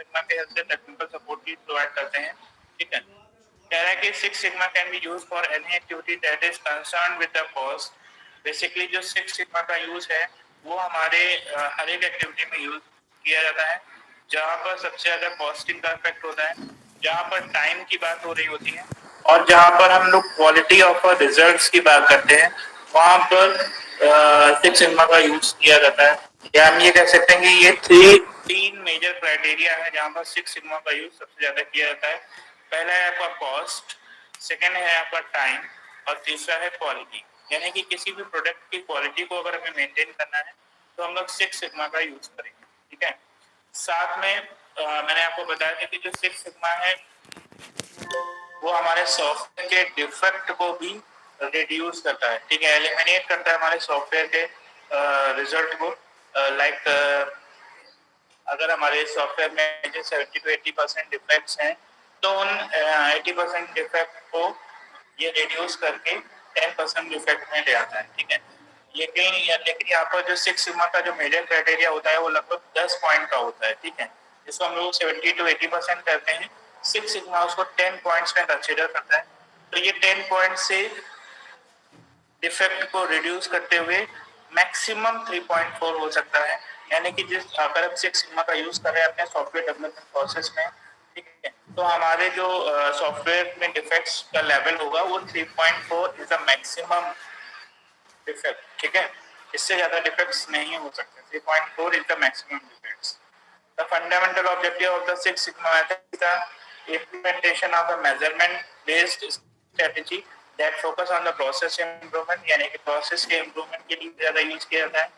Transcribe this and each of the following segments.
Sigma के help से technical support भी प्रोवाइड करते हैं। ठीक है, कह रहा है कि six sigma can be use for any activity that is concern with the cost. Basically जो सिक्स सिग्मा का यूज है वो हमारे हर एक एक्टिविटी में यूज किया जाता है जहाँ पर सबसे ज्यादा कॉस्टिंग का इफेक्ट होता है, जहाँ पर टाइम की बात हो रही होती है और जहाँ पर हम लोग क्वालिटी ऑफ रिजल्ट्स की बात करते हैं, वहाँ पर सिक्स सिग्मा का यूज किया जाता है। या हम ये कह सकते हैं कि ये तीन मेजर क्राइटेरिया है जहाँ पर सिक्स सिग्मा का यूज सबसे ज्यादा किया जाता है। पहला है आपका कॉस्ट, सेकेंड है आपका टाइम और तीसरा है क्वालिटी। यानी कि किसी भी प्रोडक्ट की क्वालिटी को अगर हमें मेंटेन करना है तो हम लोग सिक्स सिग्मा का यूज करेंगे। ठीक है, साथ में मैंने आपको बताया था कि जो सिक्स सिग्मा है वो हमारे सॉफ्टवेयर के डिफेक्ट को भी रिड्यूस करता है। ठीक है, एलिमिनेट करता है हमारे सॉफ्टवेयर के रिजल्ट को। लाइक अगर हमारे सॉफ्टवेयर में 70 to 80% डिफेक्ट्स हैं तो उन 80% डिफेक्ट को ये रिड्यूस करके 10% डिफेक्ट में ले आता है। ठीक है, लेकिन यहाँ पर जो सिक्स सिग्मा का जो मेजर क्राइटेरिया होता है वो लगभग 10 पॉइंट का होता है। ठीक है, जिसको हम लोग 70 to 80% करते हैं, सिक्स सिग्मा उसको 10 पॉइंट्स में कंसिडर करता है। तो ये 10 पॉइंट से डिफेक्ट को रिड्यूस करते हुए मैक्सिमम 3.4 हो सकता है। यानी कि जिस अगर हम सिक्स सिग्मा का यूज कर रहे हैं अपने सॉफ्टवेयर डेवलपमेंट प्रोसेस में, ठीक है, तो हमारे जो सॉफ्टवेयर में डिफेक्ट्स का लेवल होगा वो 3.4 इज द मैक्सिमम डिफेक्ट। ठीक है, इससे ज्यादा डिफेक्ट्स नहीं हो सकते। 3.4 is the maximum defects. The fundamental objective of the Six Sigma method is the implementation of a measurement-based strategy that focus on the process improvement, यानी कि process के improvement के लिए ज़्यादा यूज किया जाता है,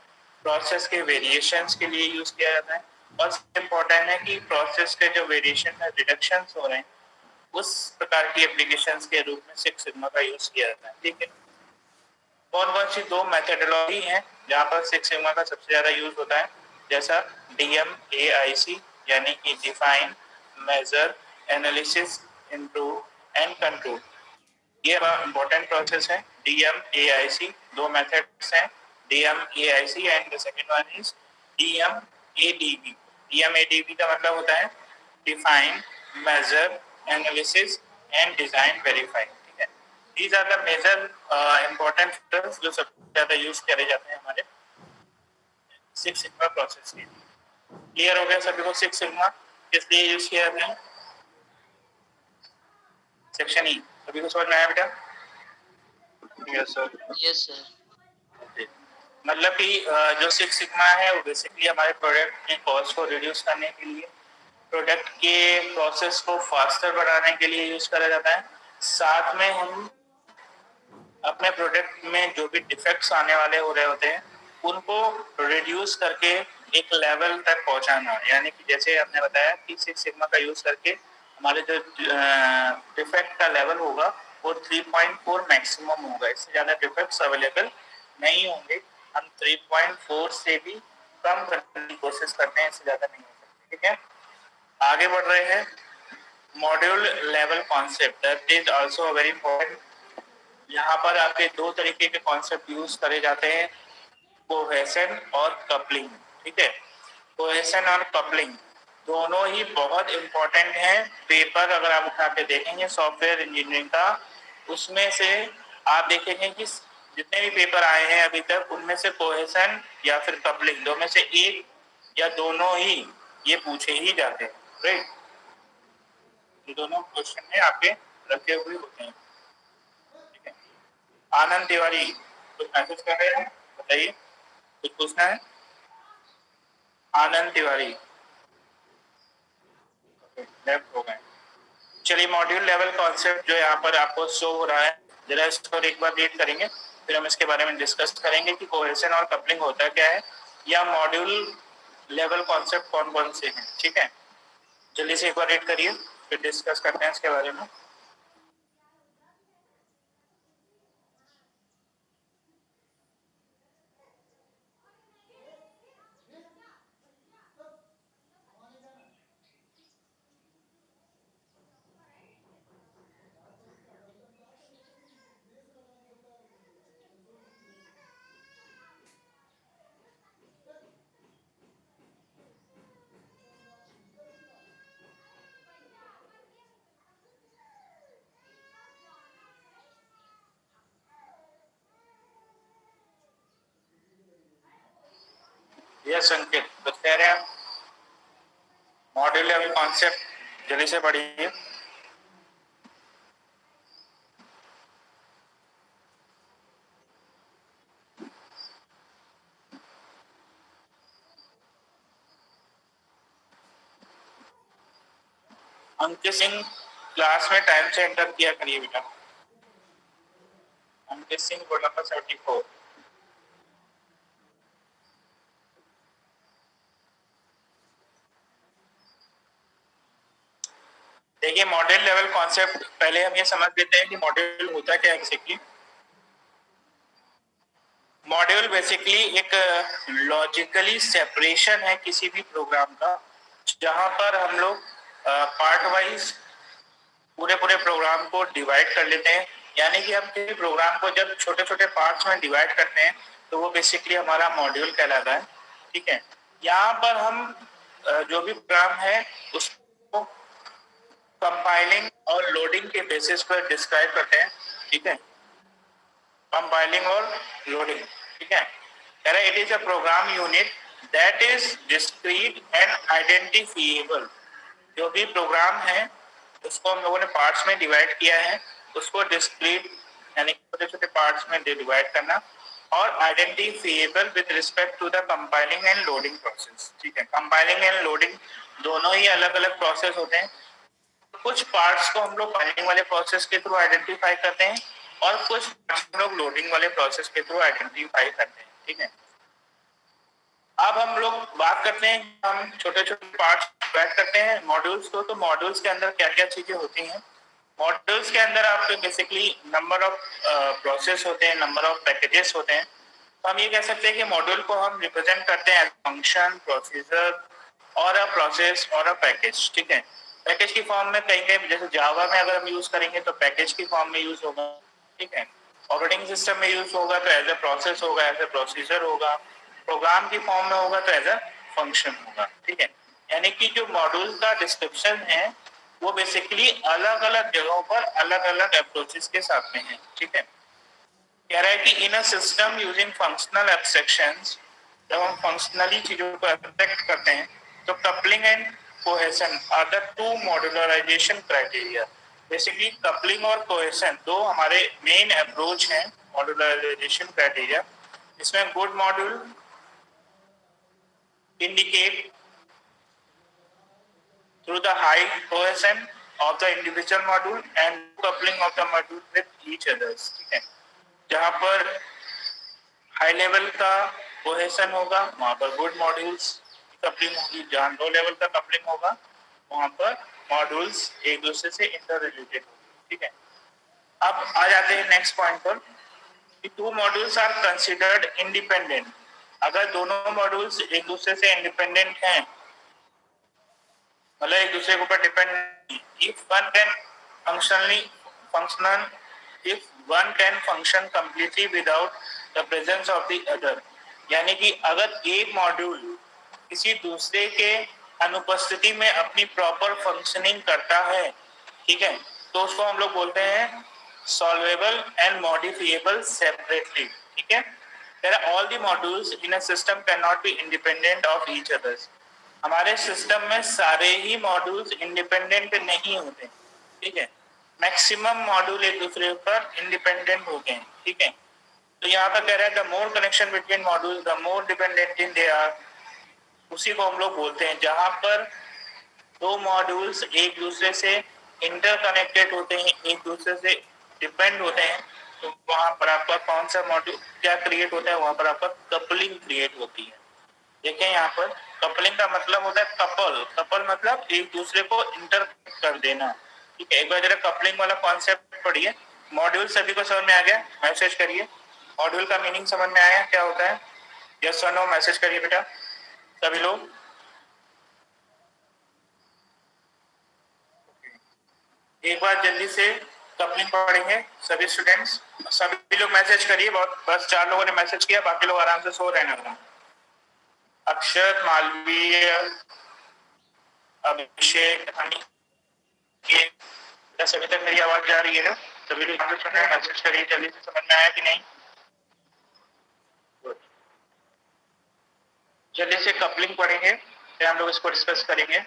process के variations के लिए यूज किया जाता है और सबसे important है कि process के जो variation है reductions हो रहे हैं उस प्रकार की applications के रूप में Six Sigma का यूज किया जाता है। ठीक है, कौन सी दो मेथडोलॉजी हैं जहाँ पर सिक्स सिग्मा का सबसे ज्यादा यूज होता है, जैसा DMAIC यानी कि define, measure, analysis, improve and control. ये इम्पोर्टेंट प्रोसेस है। DMAIC दो मेथड्स हैं, DMAIC and the second one is DMADB। DMADB का मतलब होता है define, measure, analysis and design, verify. These are the major important factors जो सबसे ज्यादा यूज करे जाते हैं हमारे सिक्स सिग्मा प्रोसेस के। क्लियर हो गया सभी को सिक्स सिग्मा किस लिए यूज किया जाता है? सेक्शन ई सभी को समझ में आया बेटा? Yes sir. Yes sir. मतलब कि जो सिक्स सिग्मा है वो बेसिकली हमारे प्रोडक्ट की कॉस्ट को रिड्यूस करने के लिए, प्रोडक्ट के प्रोसेस को फास्टर बनाने के लिए यूज करा जाता है। साथ में हम अपने प्रोडक्ट में जो भी डिफेक्ट्स आने वाले हो रहे होते हैं उनको रिड्यूस करके एक लेवल तक पहुंचाना। यानी कि जैसे हमने बताया कि सिक्स सिग्मा का यूज करके हमारे जो डिफेक्ट का लेवल होगा वो 3.4 मैक्सिमम होगा, इससे ज़्यादा डिफेक्ट्स अवेलेबल नहीं होंगे। हम 3.4 से भी कम करने की कोशिश करते हैं, इससे ज़्यादा नहीं हो सकते। ठीक है, आगे बढ़ रहे हैं। Module level concept that is also very important. यहाँ पर आपके दो तरीके के कॉन्सेप्ट यूज करे जाते हैं, कोहेशन और कपलिंग। ठीक है, कोहेशन और कपलिंग दोनों ही बहुत इंपॉर्टेंट हैं। पेपर अगर आप उठा के देखेंगे सॉफ्टवेयर इंजीनियरिंग का, उसमें से आप देखेंगे कि जितने भी पेपर आए हैं अभी तक उनमें से कोहेशन या फिर कपलिंग दो में से एक या दोनों ही ये पूछे ही जाते हैं। राइट, ये दोनों क्वेश्चन में आपके रखे हुए होते हैं। आनंद तिवारी कुछ मैसेज कर रहे हैं, बताइए कुछ पूछना है? आनंद तिवारी लेफ्ट हो गए। चलिए, मॉड्यूल लेवल कॉन्सेप्ट जो यहाँ पर आपको शो हो रहा है, जरा इसको एक बार रीड करेंगे, फिर हम इसके बारे में डिस्कस करेंगे कि कोहेशन और कपलिंग होता क्या है या मॉड्यूल लेवल कॉन्सेप्ट कौन कौन से हैं। ठीक है, जल्दी से एक बार रीड करिए, फिर डिस्कस करते हैं इसके बारे में। यह संकेत तो कह रहे हैं मॉड्यूल लेवल कॉन्सेप्ट जल्दी से पढ़िए। अंकित सिंह क्लास में टाइम से एंटर किया करिए बेटा। Ankit Singh roll number 74। देखिए मॉड्यूल लेवल कॉन्सेप्ट पहले हम ये समझ लेते हैं कि मॉड्यूल होता क्या है बेसिकली। मॉड्यूल बेसिकली एक लॉजिकली सेपरेशन है किसी भी प्रोग्राम का, जहां पर हम लोग पार्ट वाइज पूरे पूरे प्रोग्राम को डिवाइड कर लेते हैं। यानी कि हम किसी प्रोग्राम को जब छोटे छोटे पार्ट्स में डिवाइड करते हैं तो वो बेसिकली हमारा मॉड्यूल कहलाता है। ठीक है, यहाँ पर हम जो भी प्रोग्राम है उसको कंपाइलिंग और लोडिंग के बेसिस पर डिस्क्राइब करते हैं। ठीक है, कंपाइलिंग और लोडिंग। ठीक है, कह रहा है it is a program unit that is discrete and identifiable. जो भी प्रोग्राम है उसको हम लोगों ने पार्ट्स में डिवाइड किया है, उसको डिस्क्रीट यानी छोटे छोटे पार्ट्स में डिवाइड करना और identifiable with respect to the compiling and loading process. ठीक है, कंपाइलिंग एंड लोडिंग दोनों ही अलग अलग प्रोसेस होते हैं। कुछ पार्ट्स को हम लोग कंपाइलिंग वाले प्रोसेस के थ्रू आइडेंटिफाई करते हैं और कुछ पार्ट्स हम लोग लोडिंग वाले प्रोसेस के थ्रू आइडेंटिफाई करते हैं। ठीक है, अब हम लोग बात करते हैं, हम छोटे छोटे पार्ट्स डिवाइड करते हैं मॉड्यूल्स को। तो मॉड्यूल्स के अंदर क्या क्या चीजें होती हैं? मॉड्यूल्स के अंदर आपके बेसिकली नंबर ऑफ प्रोसेस होते हैं, नंबर ऑफ पैकेजेस होते हैं। तो हम ये कह सकते हैं कि मॉड्यूल को हम रिप्रेजेंट करते हैं फंक्शन, प्रोसीजर और अ प्रोसेस और अ पैकेज। ठीक है, पैकेज की फॉर्म में कहीं कहीं जैसे जावा में अगर हम यूज करेंगे तो पैकेज की फॉर्म में यूज होगा। ठीक है, ऑपरेटिंग सिस्टम में यूज होगा तो एज ए प्रोसेस होगा, एज ए प्रोसीजर होगा, प्रोग्राम की फॉर्म में होगा तो एज ए फंक्शन होगा। ठीक है, यानी कि जो मॉड्यूल का डिस्क्रिप्शन है वो बेसिकली अलग अलग जगहों पर अलग अलग अप्रोचेस के साथ में है। ठीक है, कह रहा है कि in a system using functional abstractions, जब हम फंक्शनली चीजों को एब्स्ट्रैक्ट करते हैं तो coupling and cohesion are the two modularisation criteria. Basically coupling और कोहेशन दो हमारे मेन अप्रोच हैं मॉड्यूलराइजेशन क्राइटेरिया। इसमें good module indicate through the high cohesion of the individual module and coupling of the module with each others। ठीक है, जहां पर high level का कोहेशन होगा वहां पर गुड मॉड्यूल्स कपलिंग होगी, जहां लो लेवल का कपलिंग होगा वहां पर मॉड्यूल्स एक दूसरे से इंटर रिलेटेड होगी। ठीक है, अब आ जाते हैं नेक्स्ट पॉइंट पर कि two modules are considered independent. अगर दोनों मॉड्यूल्स एक दूसरे से इंडिपेंडेंट हैं, मतलब एक दूसरे के ऊपर depend, if one can functionally functional if one can function completely without the presence of the other. यानी कि अगर एक मॉड्यूल किसी दूसरे के अनुपस्थिति में अपनी प्रॉपर फंक्शनिंग करता है, ठीक है, तो उसको हम लोग बोलते हैं सॉल्वेबल एंड मॉडिफिएबल सेपरेटली। ठीक है, all the modules in a system can not be independent of each others. हमारे सिस्टम में सारे ही मॉड्यूल्स इंडिपेंडेंट नहीं होते। ठीक है, मैक्सिमम मॉड्यूल एक दूसरे पर इंडिपेंडेंट होते हैं। ठीक है, तो यहाँ पर कह रहा है the more connection between modules the more dependent in they are. उसी को हम लोग बोलते हैं जहां पर दो मॉड्यूल्स एक दूसरे से इंटरकनेक्टेड होते हैं, एक दूसरे से डिपेंड होते हैं, तो वहां पर आपका कौन सा मॉड्यूल क्या क्रिएट होता है, वहां पर आपका कपलिंग क्रिएट होती है। देखें यहाँ पर कपलिंग का मतलब होता है कपल। कपल मतलब एक दूसरे को इंटर कर देना। ठीक है, एक बार जरा कपलिंग वाला कॉन्सेप्ट पढ़िए। मॉड्यूल सभी को समझ में आ गया? मैसेज करिए, मॉड्यूल का मीनिंग समझ में आया क्या होता है? यस और नो मैसेज करिए बेटा सभी लोग। एक बार जल्दी से कपलिंग पढ़ेंगे सभी स्टूडेंट्स, सभी लोग मैसेज करिए। बहुत बस 4 लोगों ने मैसेज किया, बाकी लोग आराम से सो रहे हैं। अक्षर, मालवीय, अभिषेक, सभी तक मेरी आवाज जा रही है? सभी लोग मैसेज करिए जल्दी से, समझ में आया कि नहीं? जल्दी से कपलिंग पढ़ेंगे, फिर हम लोग इसको डिस्कस करेंगे।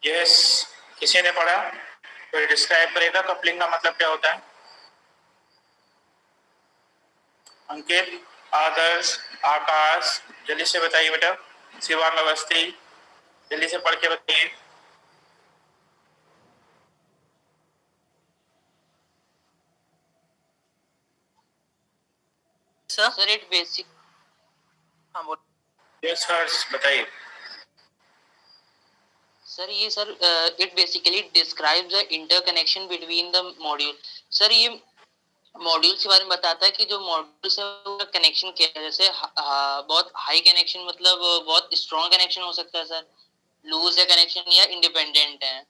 यस, किसी ने पढ़ा? कोई डिस्क्राइब करेगा कपलिंग का मतलब क्या होता है? अंकित, आदर्श, आकाश, जल्दी से बताइए बेटा। शिवांग अवस्थी, जल्दी से पढ़ के बताइए। सर इट बेसिक, हाँ बोल। यस हर्ष, बताइए। सर ये sir it basically describe the interconnection between the module. Sir ये मॉड्यूल के बारे में बताता है कि जो मॉड्यूल से कनेक्शन क्या है। जैसे बहुत हाई कनेक्शन मतलब बहुत स्ट्रॉन्ग कनेक्शन हो सकता है सर, लूज है कनेक्शन या इंडिपेंडेंट है।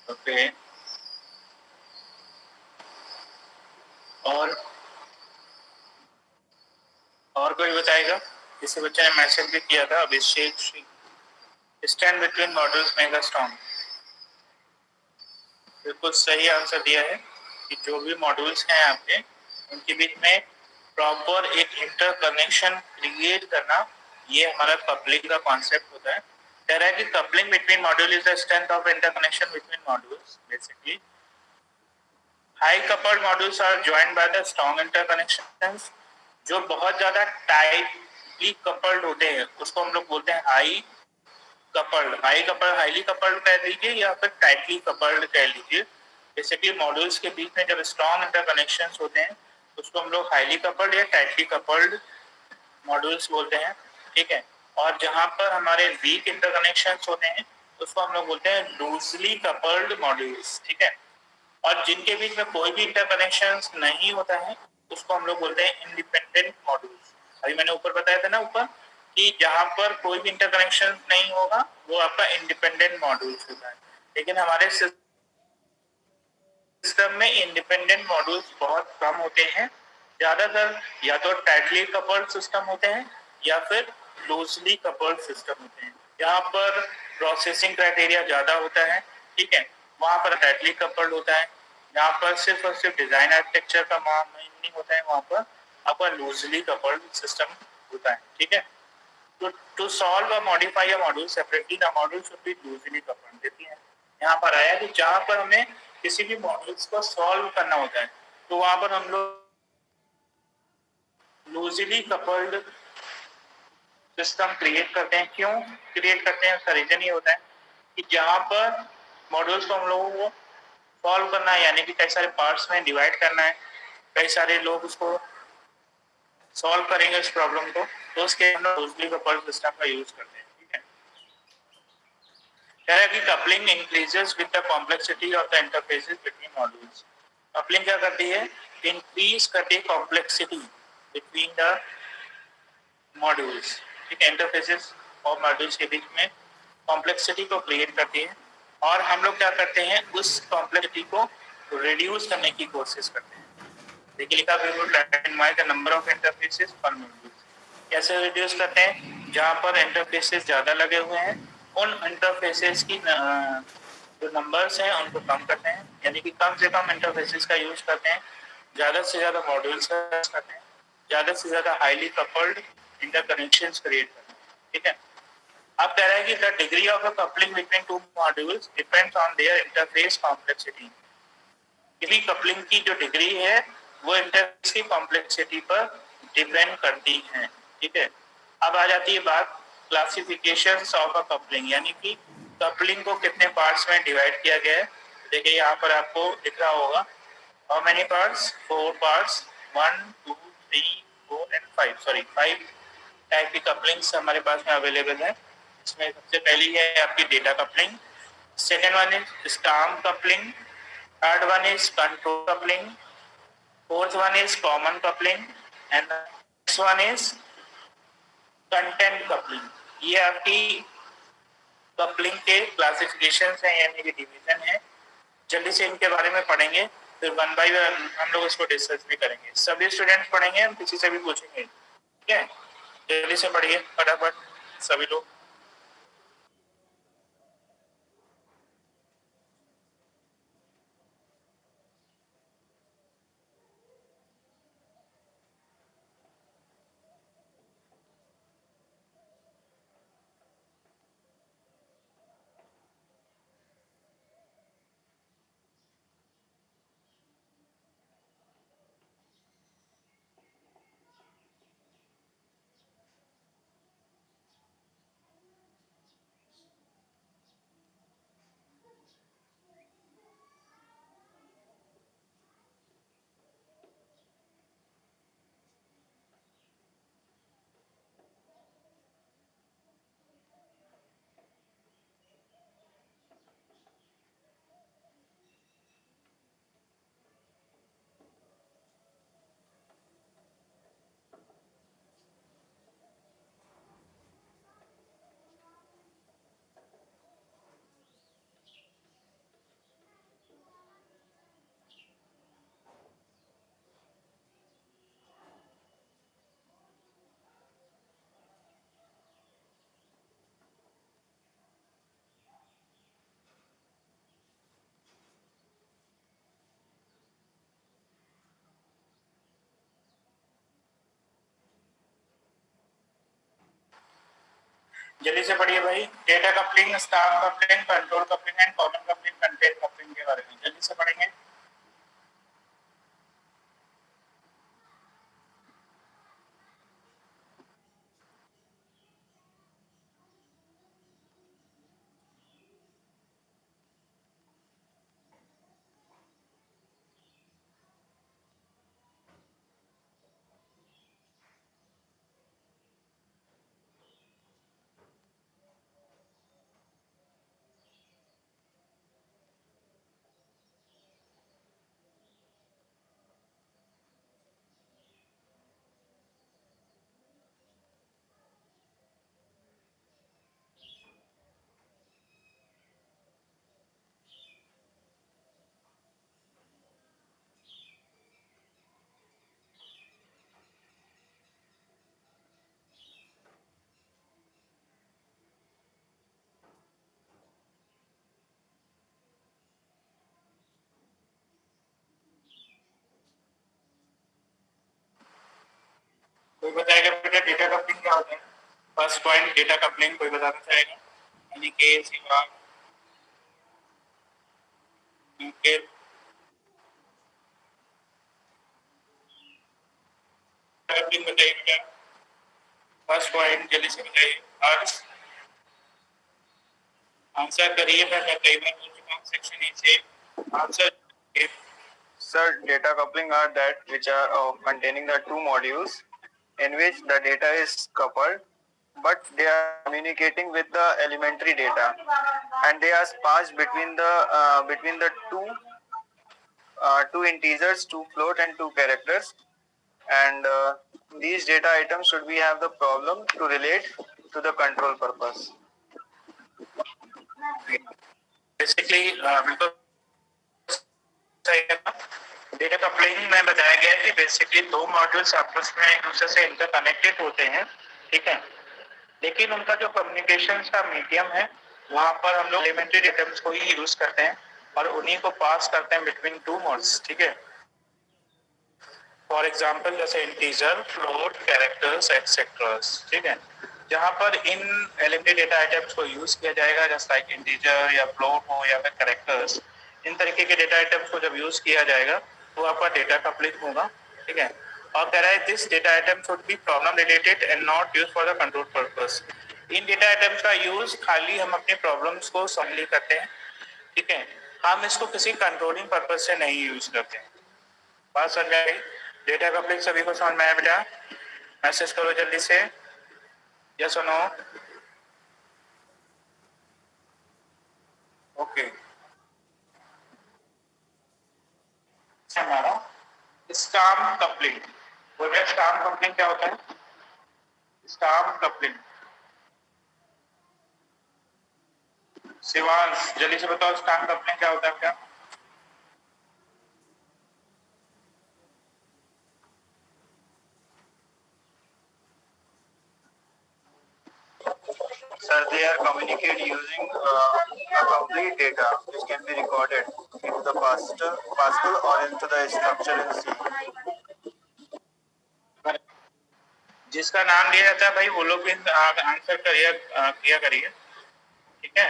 ओके, और कोई बताएगा? किसी बच्चे ने मैसेज भी किया था, Abhishek Shri. Stand between modules mega strong, बिल्कुल सही आंसर दिया है कि जो भी मॉड्यूल्स हैं आपके, उनके बीच में प्रॉपर एक इंटरकनेक्शन क्रिएट करना, ये हमारा कपलिंग का कॉन्सेप्ट होता है। कह रहा है कि coupling between module is the strength of interconnection between modules. Basically high coupled modules are joined by the strong interconnections. जो बहुत ज्यादा टाइटली कपल्ड होते हैं उसको हम लोग बोलते हैं हाई कपल्ड। हाईली कपल्ड कह लीजिए या फिर टाइटली कपल्ड कह लीजिए। जैसे कि मॉड्यूल्स के बीच में जब स्ट्रॉन्ग इंटरकनेक्शंस होते हैं उसको हम लोग हाईली कपल्ड या टाइटली कपल्ड मॉड्यूल्स बोलते हैं, ठीक है। और जहां पर हमारे वीक इंटरकनेक्शंस होते हैं उसको हम लोग बोलते हैं लूजली कपल्ड मॉड्यूल्स, ठीक है। और जिनके बीच में कोई भी इंटरकनेक्शंस नहीं होता है उसको हम लोग बोलते हैं इंडिपेंडेंट मॉड्यूल्स। अभी मैंने ऊपर बताया था ना ऊपर कि जहां पर कोई भी इंटरकनेक्शन नहीं होगा वो आपका इंडिपेंडेंट मॉड्यूल्स होता है। लेकिन हमारे सिस्टम में इंडिपेंडेंट मॉड्यूल्स बहुत कम होते हैं। ज्यादातर या तो टाइटली कपल्ड सिस्टम होते हैं या फिर लूजली कपल्ड सिस्टम होते हैं। यहाँ पर प्रोसेसिंग क्राइटेरिया ज्यादा होता है, ठीक है, वहां पर टाइटली कपल्ड होता है। यहाँ पर सिर्फ और सिर्फ डिजाइन आर्किटेक्चर का नहीं होता है, वहां पर आपका लूजली कपल्ड सिस्टम होता है, ठीक है। To solve or modify a module separately, the module should be loosely coupled। देती है यहाँ पर आया कि जहां पर हमें किसी भी मॉड्यूल्स को सॉल्व करना होता है तो वहां पर हम लोग लूजली कपल्ड सिस्टम क्रिएट करते हैं। क्यों क्रिएट करते हैं उसका रीजन ये होता है कि जहां पर मॉड्यूल्स को हम लोगों को सॉल्व करना है, यानी कि कई सारे पार्ट्स में डिवाइड करना है, कई सारे लोग उसको सॉल्व करेंगे इस प्रॉब्लम को, तो उसके हम लोग लूजली कपल्ड सिस्टम का यूज करते हैं, ठीक है। कह रहा है कि coupling increases with the complexity of the interfaces between modules. Coupling क्या करती है? इंक्रीज करती है कॉम्प्लेक्सिटी बिटवीन द मॉड्यूल्स, ठीक है। इंटरफेसेस और मॉड्यूल्स के बीच में कॉम्प्लेक्सिटी को क्रिएट करती है। और हम लोग क्या करते हैं, उस कॉम्प्लेक्सिटी को रिड्यूस करने की कोशिश करते हैं। देखिए लिखा minimize the number of interfaces per module. कैसे रिड्यूस करते हैं? जहाँ पर इंटरफेसेस ज़्यादा लगे हुए हैं उन इंटरफेसेस की जो नंबर्स हैं उनको कम करते हैं, यानी कि कम से कम इंटरफेसेस का यूज करते हैं, ज़्यादा से ज़्यादा मॉड्यूल्स का यूज करते हैं, ज़्यादा से ज़्यादा हाईली कपल्ड इंटरकनेक्शंस क्रिएट करते हैं। ठीक है, अब कह रहा है कि the degree of a coupling between two modules depends on their interface complexity. किसी कपलिंग की जो डिग्री है वो इंटरफेस की कॉम्प्लेक्सिटी पर डिपेंड करती है। ठीक है, अब आ जाती है बात क्लासिफिकेशंस ऑफ अ कपलिंग, यानी कि कपलिंग को कितने पार्ट्स में डिवाइड किया गया है। देखिए यहाँ पर आपको दिख रहा होगा how many parts, 4 parts, 1 2 3 4 and 5, sorry 5 type की कपलिंग्स हमारे पास में अवेलेबल है। इसमें सबसे पहली है आपकी data coupling, second one is storm coupling, third one is control coupling, fourth one is common coupling and the next one is content coupling। ये आपकी कपलिंग के क्लासिफिकेशन है यानी कि डिवीजन है। जल्दी से इनके बारे में पढ़ेंगे, फिर वन बाय वन हम लोग इसको डिस्कस भी करेंगे। सभी स्टूडेंट्स पढ़ेंगे, हम किसी से भी पूछेंगे। ठीक है, जल्दी से पढ़िए फटाफट सभी लोग। जल्दी से पढ़िए भाई, data coupling, storm coupling, control coupling and common coupling, content coupling के बारे में जल्दी से पढ़ेंगे। कोई बताएगा बेटा डेटा कपलिंग क्या होता है? फर्स्ट पॉइंट डेटा कपलिंग कोई बताना चाहेगा? अनिकेत, शिवा, अंकित, कपलिंग बताइए बेटा। फर्स्ट पॉइंट जल्दी से बताइए। हर्ष आंसर करिए, मैं कई बार बोल चुका हूँ सेक्शन ए से answer. Sir, data coupling are that which are containing the two modules in which the data is coupled, but they are communicating with the elementary data, and they are passed between the two integers, two float, and two characters. And these data items should we have the problem to relate to the control purpose. Basically बिल्कुल सही है ना? Data coupling में बताया गया है कि basically दो मॉड्यूल्स आपस में एक दूसरे से इंटरकनेक्टेड होते हैं, ठीक है, लेकिन उनका जो कम्युनिकेशन का मीडियम है वहां पर हम लोग एलिमेंट्री डेटम्स को ही यूज करते हैं और उन्हीं को पास करते हैं बिटवीन टू मोड्स, ठीक है। फॉर एग्जाम्पल जैसे इंटीजर, फ्लोट, कैरेक्टर्स एक्सेट्रा, ठीक है, जहां पर इन एलिमेंट्री डेटा आइटम्स को यूज किया जाएगा जैसे लाइक इंटीजर या फ्लोट हो या फिर कैरेक्टर्स, इन तरीके के डेटा आइटम्स को जब यूज किया जाएगा तो आपका डेटा कपलिंग होगा, ठीक है। और कह रहा है this data item should be problem related and not use for the control purpose. In data items का यूज खाली हम अपने प्रॉब्लम्स को सॉल्व करते हैं, ठीक है, हम इसको किसी कंट्रोलिंग पर्पस से नहीं यूज करते हैं। बात समझ में आई? डेटा कपलिंग सभी को समझ में आया बेटा? मैसेज करो जल्दी से, यस और नो? ओके, हमारा स्टाम्प कपलिंग, बोलिए स्टाम्प कपलिंग क्या होता है? स्टाम्प कपलिंग, शिवांश जल्दी से बताओ स्टाम्प कपलिंग क्या होता है क्या? Sir, they are communicate using a complete data which can be recorded into the Pascal or into the structure in C. जिसका नाम लिया जाता है भाई वो लोग भी आंसर किया करिए, ठीक है।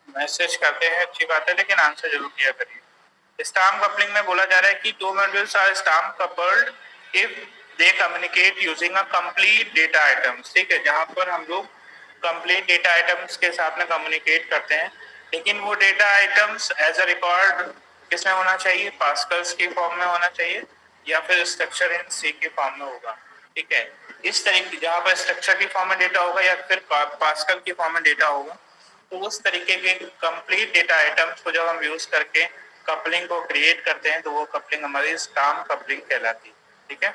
मैसेज करते हैं अच्छी बात है लेकिन आंसर जरूर किया करिए। स्टाम्प कपलिंग में बोला जा रहा है कि two modules are stamp coupled if they communicate using a complete data items, ठीक है, जहां पर हम लोग कंप्लीट डेटा आइटम्स के साथ में कम्युनिकेट करते हैं, लेकिन वो data items as a record किसमें होना चाहिए? पास्कल्स की फॉर्म में होना चाहिए या फिर स्ट्रक्चर इन सी के फॉर्म में होगा, ठीक है। इस तरीके जहां पर स्ट्रक्चर की फॉर्म में डेटा होगा या फिर पास्कल की फॉर्म में डेटा होगा, तो उस तरीके के कंप्लीट डेटा आइटम्स को जब हम यूज करके कपलिंग को क्रिएट करते हैं तो वो कपलिंग हमारी स्टाम्प कपलिंग कहलाती है, ठीक है।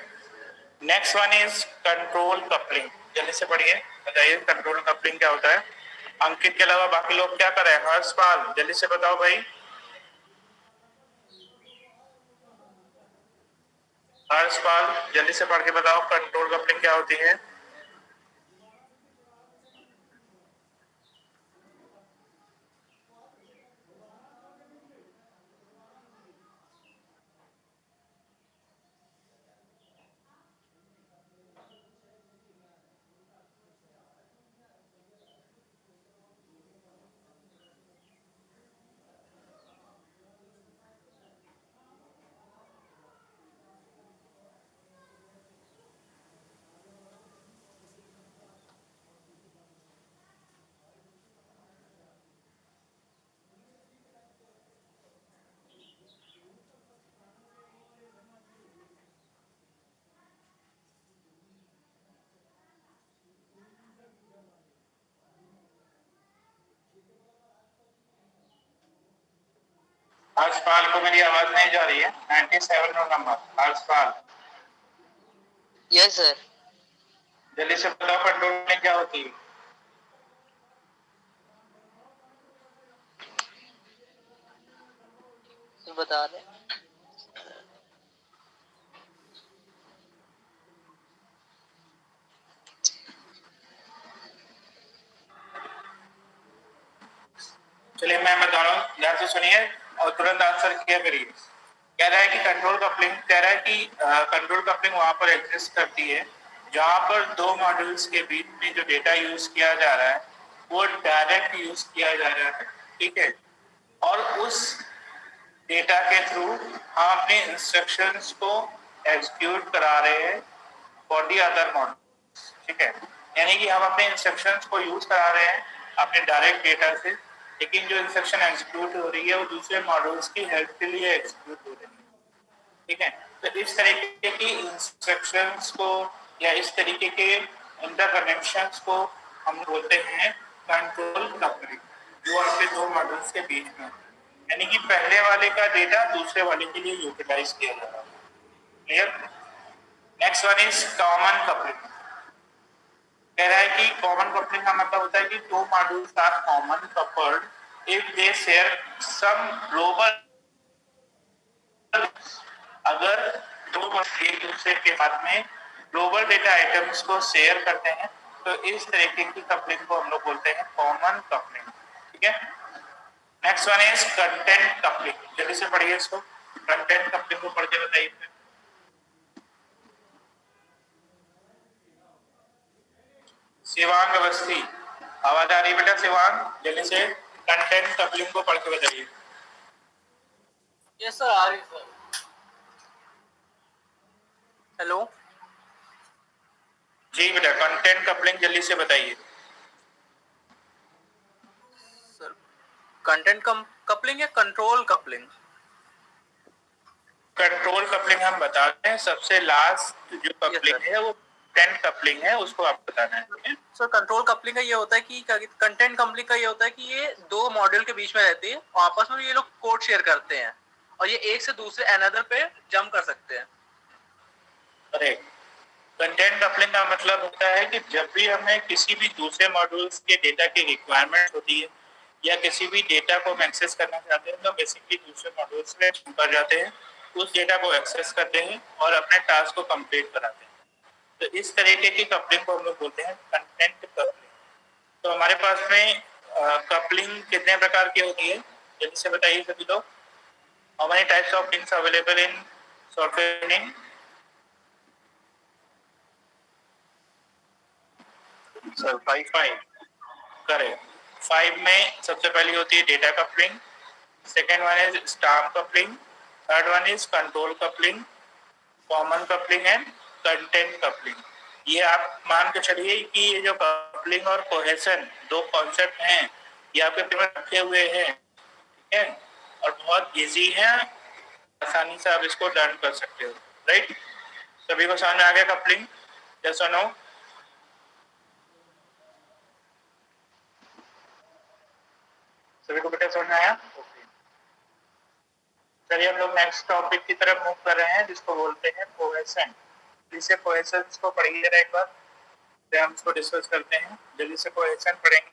Next one is control coupling, जल्दी से पढ़िए, बताइए कंट्रोल कपलिंग क्या होता है? अंकित के अलावा बाकी लोग क्या कर रहे हैं? हर्षपाल जल्दी से बताओ भाई, हर्षपाल जल्दी से पढ़ के बताओ कंट्रोल कपलिंग क्या होती है? हर्षपाल को मेरी आवाज नहीं जा रही है? 97 नंबर हर्षपाल, यस सर। जल्दी से बताओ कंट्रोल कपलिंग क्या होती है? बता रहे हैं। चलिए मैं बता रहा हूँ, ध्यान से सुनिए और तुरंत आंसर किया करिए। कह रहा है कि कंट्रोल कपलिंग, कह रहा है कि कंट्रोल कपलिंग वहां पर एग्जिस्ट करती है जहां पर दो मॉड्यूल्स के बीच में जो डेटा यूज किया जा रहा है वो डायरेक्ट यूज किया जा रहा है, ठीक है, और उस डेटा के थ्रू हम अपने इंस्ट्रक्शंस को एग्जीक्यूट करा रहे हैं फॉर दी अदर मॉड्यूल, ठीक है, यानी कि हम अपने इंस्ट्रक्शंस को यूज करा रहे हैं अपने डायरेक्ट डेटा से, लेकिन जो इंस्ट्रक्शन एग्जीक्यूट हो रही है वो दूसरे मॉड्यूल्स की हेल्प के लिए एग्जीक्यूट हो रही है, ठीक है। तो इस तरीके की इंस्ट्रक्शंस को या इस तरीके के इंटरकनेक्शंस को हम बोलते हैं कंट्रोल कपलिंग, जो आपके दो मॉड्यूल्स के बीच में, यानी कि पहले वाले का डेटा दूसरे वाले के लिए यूटिलाइज किया जा रहा है। Clear? Next one is common coupling. कह रहा है कि कॉमन कपलिंग का मतलब होता है कि two modules are common coupled if they share some global अगर दो एक दूसरे के साथ में ग्लोबल डेटा आइटम्स को शेयर करते हैं तो इस तरीके की कपलिंग को हम लोग बोलते हैं कॉमन कपलिंग। ठीक है, next one is content coupling. जल्दी से पढ़िए इसको, कंटेंट कपलिंग को पढ़ के बताइए। शिवांग अवस्थी, आवाज आ रही बेटा? शिवांग जल्दी से कंटेंट कपलिंग को पढ़ के बताइए। यस सर, आ रही सर। हेलो जी बेटा, कंटेंट कपलिंग जल्दी से बताइए। सर, कंटेंट कपलिंग या कंट्रोल कपलिंग? कंट्रोल कपलिंग हम बताते हैं, सबसे लास्ट जो कपलिंग Yes, है वो कंटेंट कपलिंग है, उसको आप बताना है। ठीक है सर, कंट्रोल कपलिंग का ये होता है कि कंटेंट कपलिंग का ये होता है कि ये दो मॉड्यूल के बीच में रहती है और आपस में ये लोग कोड शेयर करते हैं और ये एक से दूसरे अनदर पे जंप कर सकते हैं। करेक्ट। कंटेंट कपलिंग का मतलब होता है कि जब भी हमें किसी भी दूसरे मॉड्यूल्स के डेटा की रिक्वायरमेंट होती है या किसी भी डेटा को हम एक्सेस करना चाहते हैं तो बेसिकली दूसरे मॉड्यूल्स में कर जाते हैं, उस डेटा को एक्सेस करते हैं और अपने टास्क को कंप्लीट कराते हैं। तो इस तरीके की कपलिंग को हम लोग बोलते हैं कंटेंट कपलिंग। तो हमारे पास में कपलिंग कितने प्रकार की होती है जल्दी से बताइए सभी लोग। How many types of links available in software? Sir 5 5। Correct. 5 में सबसे पहली होती है data coupling, second one is staff coupling, third one is control coupling, common coupling and content coupling. ये आप मान के चलिए कि ये जो कपलिंग और कोहेशन दो कॉन्सेप्ट हैं ये आपके पेपर में रखे हुए हैं। ठीक है, और बहुत इजी है, आसानी से आप इसको लर्न कर सकते हो। राइट, सभी को समझ में आ गया कपलिंग? यस और नो? सभी को बेटा समझ में आया? चलिए हम लोग नेक्स्ट टॉपिक की तरफ मूव कर रहे हैं जिसको बोलते हैं कोहेशन। जल्दी से कोहेशन को पढ़िए जरा एक बार, फिर हम इसको डिस्कस करते हैं। जल्दी से कोहेशन पढ़ेंगे।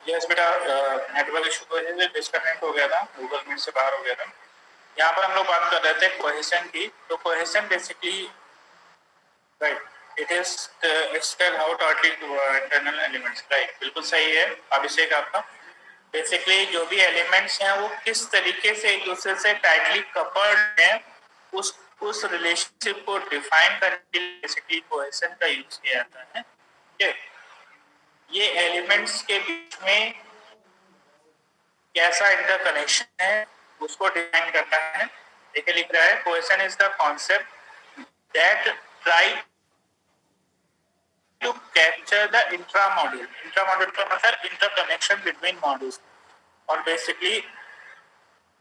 यस बेटा, नेटवर्क इशू की वजह से डिस्कनेक्ट हो गया था, गूगल मीट से बाहर हो गया था। यहाँ पर हम लोग बात कर रहे थे कोहेशन की। तो cohesion basically, right, it is explain how two internal elements, right, बिल्कुल सही है अभिषेक आपका। बेसिकली जो भी एलिमेंट्स हैं वो किस तरीके से एक दूसरे से टाइटली कपल्ड हैं, उस रिलेशनशिप को डिफाइन करने के लिए बेसिकली कोहेशन का यूज किया जाता है। ठीक है, ये एलिमेंट्स के बीच में कैसा इंटरकनेक्शन है उसको डिफाइन करता है। देखिए लिख रहा है, cohesion is the concept that try to capture the intramodule. Intramodule का मतलब इंटरकनेक्शन बिटवीन मॉड्यूल्स। और बेसिकली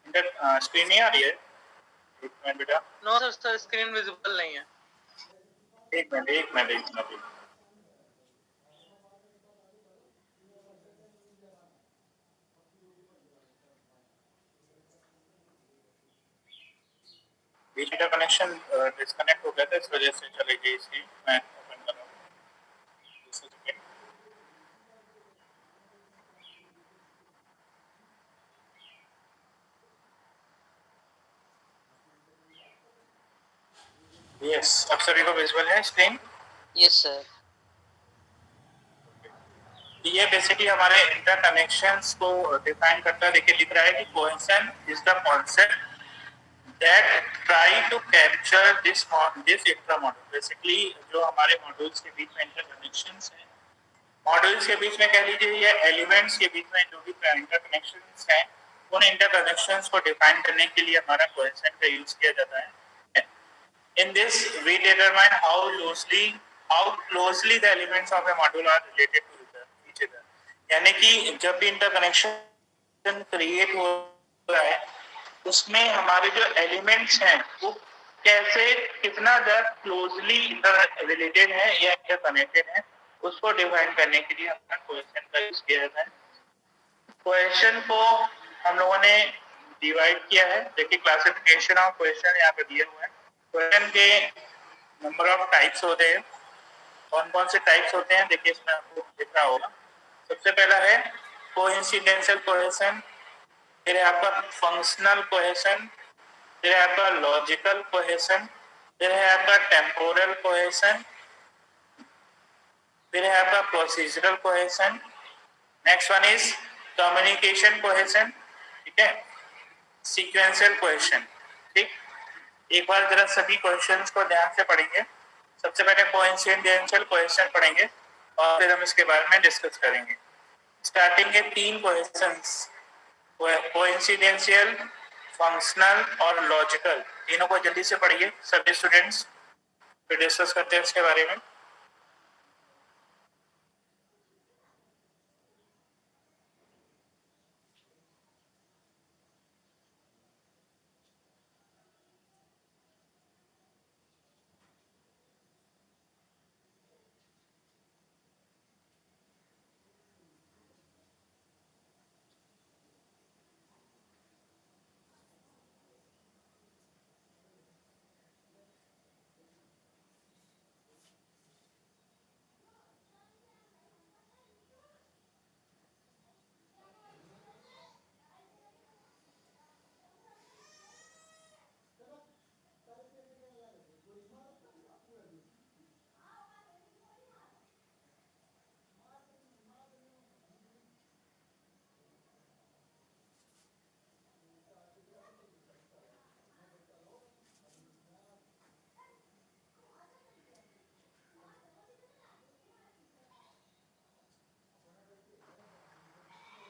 स्क्रीन नहीं आ रही है, एक मिनट बेटा, नो सर, स्क्रीन विजिबल नहीं है। एक मिनट। बीच का कनेक्शन डिस्कनेक्ट हो गया था, इस वजह से चली गई इसकी। मैं ओपन कर रहा हूँ। यस, अब सभी को विजुअल है स्क्रीन? Yes sir. ये बेसिकली हमारे इंटरकनेक्शंस को डिफाइन करता है। देखिए लिख रहा है कि cohesion is the concept that try to capture this intramodule. Basically जो हमारे मॉड्यूल्स के बीच में इंटरकनेक्शंस हैं, मॉड्यूल्स के बीच में कह लीजिए या एलिमेंट्स के बीच में जो भी इंटरकनेक्शंस हैं, उन इंटरकनेक्शंस को डिफाइन करने के लिए हमारा कोहेशन का यूज किया जाता है। In this, we determine how closely the elements of a module are related to each other. यानी कि जब भी इंटरकनेक्शन क्रिएट हो रहा है, उसमें हमारे जो एलिमेंट्स हैं वो कैसे कितना ज्यादा क्लोजली रिलेटेड है या इंटरकनेक्टेड है, उसको डिफाइन करने के लिए हमारा कोहेशन का यूज किया जाता है। कोहेशन को हम लोगों ने डिवाइड किया है। देखिए क्लासिफिकेशन ऑफ कोहेशन यहाँ पे दिए हुए हैं। कोहेशन के नंबर ऑफ टाइप्स होते हैं। कौन कौन से टाइप्स होते हैं देखिए इसमें आपको दिख रहा होगा। सबसे पहला है कोइंसिडेंशियल कोहेशन, फिर है आपका फंक्शनल कोहेशन, फिर है आपका लॉजिकल कोहेशन, फिर है आपका टेम्पोरल कोहेशन, फिर है आपका procedural cohesion. Next one is communication cohesion, ठीक है, सीक्वेंशियल कोहेशन। ठीक, एक बार जरा सभी क्वेश्चंस को ध्यान से पढ़ेंगे। सबसे पहले कोइंसिडेंशियल कोहेशन पढ़ेंगे और फिर हम इसके बारे में डिस्कस करेंगे। स्टार्टिंग के 3 क्वेश्चंस, कोइंसिडेंशियल, फंक्शनल और लॉजिकल, तीनों को जल्दी से पढ़िए सभी स्टूडेंट्स, फिर डिस्कस करते हैं इसके बारे में।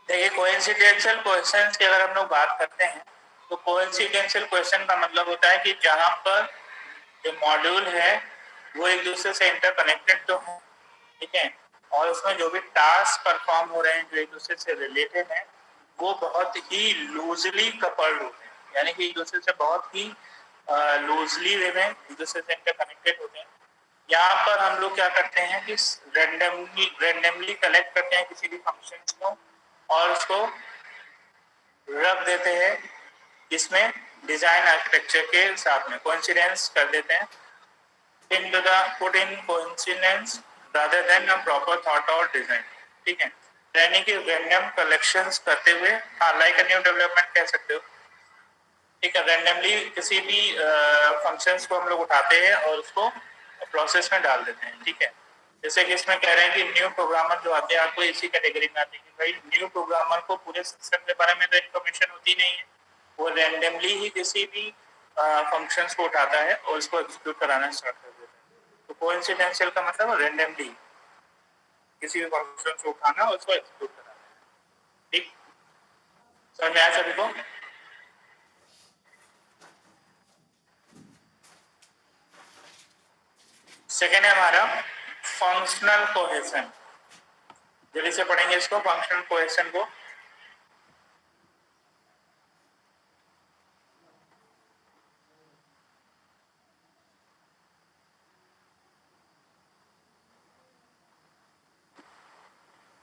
देखिए कोइंसिडेंशियल क्वेश्चंस की अगर हम लोग बात करते हैं तो कोइंसिडेंशियल क्वेश्चन का मतलब होता है कि जहां पर जो मॉड्यूल है वो एक दूसरे से इंटरकनेक्टेड तो है, ठीक है, और उसमें जो भी टास्क परफॉर्म हो रहे हैं जो एक दूसरे से रिलेटेड हैं वो बहुत ही लूजली कपल्ड होते हैं, यानी कि एक दूसरे से बहुत ही लूजली वे में एक दूसरे से इंटरकनेक्टेड होते हैं। यहाँ पर हम लोग क्या करते हैं कि रैंडमली कलेक्ट करते हैं किसी भी फंक्शन को और उसको रख देते हैं इसमें डिजाइन आर्किटेक्चर के साथ में, कोइंसिडेंस कर देते हैं, into the put in coincidence rather than a proper thought or design, ठीक है। यानी कि रैंडम कलेक्शंस करते हुए, हाँ लाइक न्यू डेवलपमेंट कह सकते हो, ठीक है। रैंडमली किसी भी फंक्शंस को हम लोग उठाते हैं और उसको प्रोसेस में डाल देते हैं, ठीक है। जैसे कि इसमें कह रहे हैं कि न्यू प्रोग्रामर जो आते हैं, आपको इसी कैटेगरी में आते हैं कि भाई न्यू प्रोग्रामर को पूरे सिस्टम के बारे में तो इन्फॉर्मेशन होती नहीं है, वो रैंडमली ही किसी भी फंक्शंस को उठाता है और उसको एग्जीक्यूट कराना स्टार्ट कर देता है। तो कोइंसिडेंशियल का मतलब रैंडमली किसी भी फंक्शन को उठाना और उसको एग्जीक्यूट कराना, ठीक। समझ में आया सभी को? सेकेंड है हमारा फंक्शनल कोहेशन। जल्दी से पढ़ेंगे इसको, फंक्शनल कोहेशन को।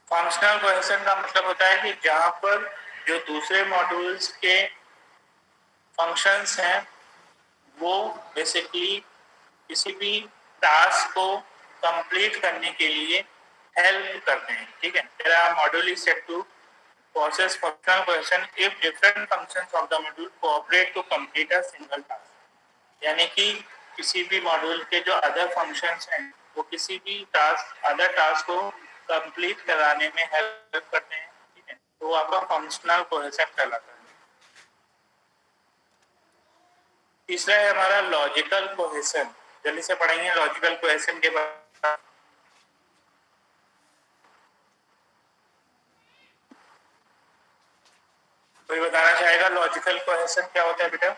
फंक्शनल कोहेशन का मतलब होता है कि जहां पर जो दूसरे मॉड्यूल्स के फंक्शंस हैं वो बेसिकली किसी भी टास्क को कंप्लीट करने के लिए हेल्प करते हैं, ठीक है। तेरा module is set to process functional cohesion if different functions of the module cooperate to complete a single task। यानी कि किसी भी मॉड्यूल के जो अदर फंक्शंस हैं वो किसी भी अदर टास्क को कंप्लीट कराने में हेल्प करते हैं, ठीक है। तो वो आपका फंक्शनल कोहेशन कहलाता है। तीसरा है हमारा लॉजिकल कोहेशन। जल्दी से पढ़ेंगे लॉजिकल कोहेशन के बाद। कोई बताना चाहेगा लॉजिकल कोहेशन क्या होता है बेटा?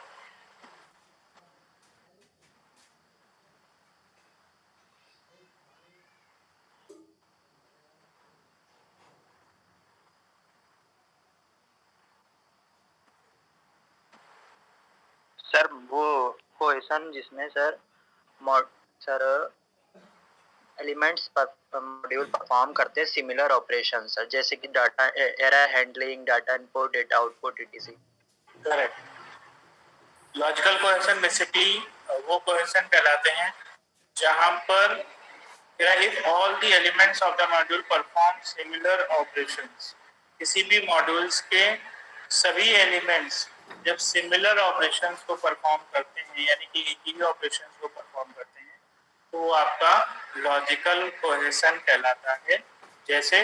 सर वो कोहेशन जिसमें सर एलिमेंट्स पर मॉड्यूल परफॉर्म करते हैं सिमिलर ऑपरेशन सर, जैसे कि data error handling, data input, data output etc। Correct. Logical cohesion basically वो कोहेशन कहलाते हैं जहां पर if all the elements of the module perform similar operations। किसी भी मॉड्यूल्स के सभी एलिमेंट्स जब सिमिलर ऑपरेशंस को परफॉर्म करते हैं, यानी कि एक ही ऑपरेशंस को परफॉर्म करते हैं, तो वो आपका लॉजिकल कोहेशन कहलाता है। जैसे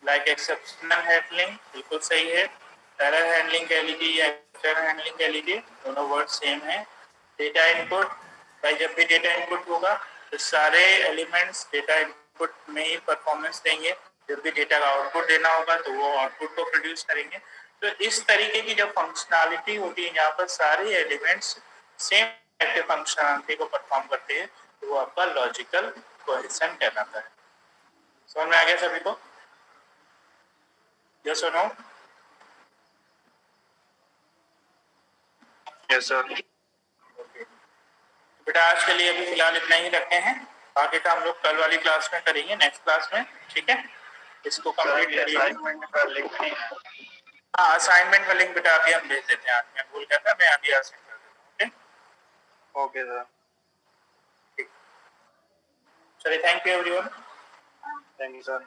लाइक एक्सेप्शनल हैंडलिंग, बिल्कुल सही है। एरर हैंडलिंग कह लीजिए या एक्सेप्शनल हैंडलिंग कह लीजिए, दोनों वर्ड सेम है। डेटा इनपुट, भाई जब भी डेटा इनपुट होगा तो सारे एलिमेंट्स डेटा इनपुट में ही परफॉर्मेंस देंगे, जब भी डेटा का आउटपुट देना होगा तो वो आउटपुट को प्रोड्यूस करेंगे। तो इस तरीके की जो फंक्शनैलिटी होती है, जहाँ पर सारे एलिमेंट्स सेम टाइप के फंक्शनैलिटी को परफॉर्म करते हैं, तो वो आपका लॉजिकल कोहेशन कहलाता है। समझ में आ गया सभी को? यस और नो? Yes, sir. बेटा आज के लिए अभी फिलहाल इतना ही रखते हैं, आगे का हम लोग कल वाली क्लास में करेंगे, नेक्स्ट क्लास में, ठीक है। इसको कंप्लीट करिए। असाइनमेंट का लिंक नहीं है। हाँ, असाइनमेंट का लिंक बेटा अभी हम भेज देते हैं। आज मैं भूल गया था, मैं अभी आज सेंड कर देता हूँ। Okay sir. ठीक, चलिए, thank you everyone. Thank you sir.